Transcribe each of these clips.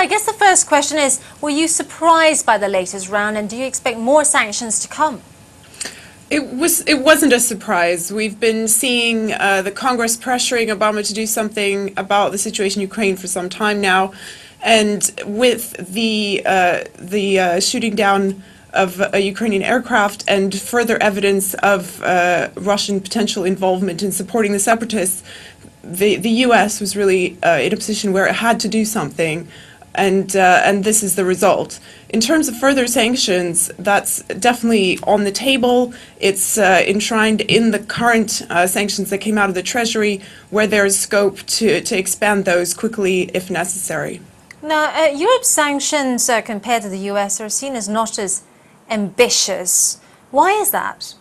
I guess the first question is, were you surprised by the latest round, and do you expect more sanctions to come? It wasn't a surprise. We've been seeing the Congress pressuring Obama to do something about the situation in Ukraine for some time now, and with the shooting down of a Ukrainian aircraft and further evidence of Russian potential involvement in supporting the separatists, the U.S. was really in a position where it had to do something, and this is the result. In terms of further sanctions, that's definitely on the table. It's enshrined in the current sanctions that came out of the Treasury, where there is scope to expand those quickly if necessary. Now, Europe's sanctions compared to the U.S. are seen as not as ambitious. Why is that?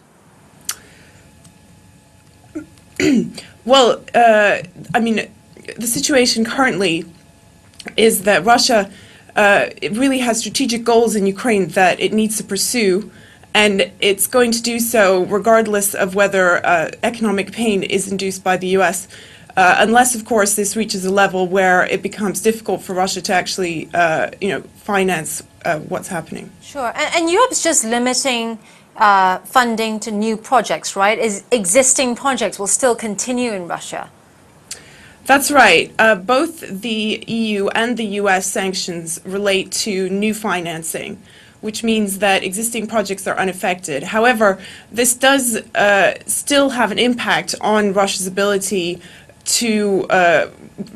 Well, I mean, the situation currently is that Russia it really has strategic goals in Ukraine that it needs to pursue, and it's going to do so regardless of whether economic pain is induced by the U.S., unless, of course, this reaches a level where it becomes difficult for Russia to actually, finance what's happening. Sure, and Europe's just limiting funding to new projects, right? Existing projects will still continue in Russia. That's right. Both the EU and the US sanctions relate to new financing, which means that existing projects are unaffected. However, this does still have an impact on Russia's ability to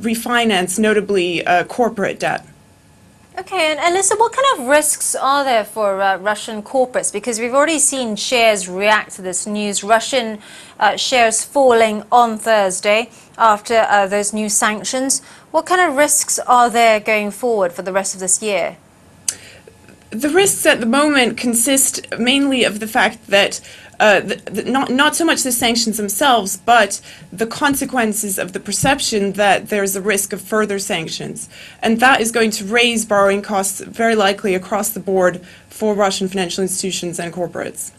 refinance, notably corporate debt. Okay, and Alyssa, what kind of risks are there for Russian corporates? Because we've already seen shares react to this news. Russian shares falling on Thursday after those new sanctions. What kind of risks are there going forward for the rest of this year? The risks at the moment consist mainly of the fact that not so much the sanctions themselves, but the consequences of the perception that there's a risk of further sanctions. And that is going to raise borrowing costs very likely across the board for Russian financial institutions and corporates.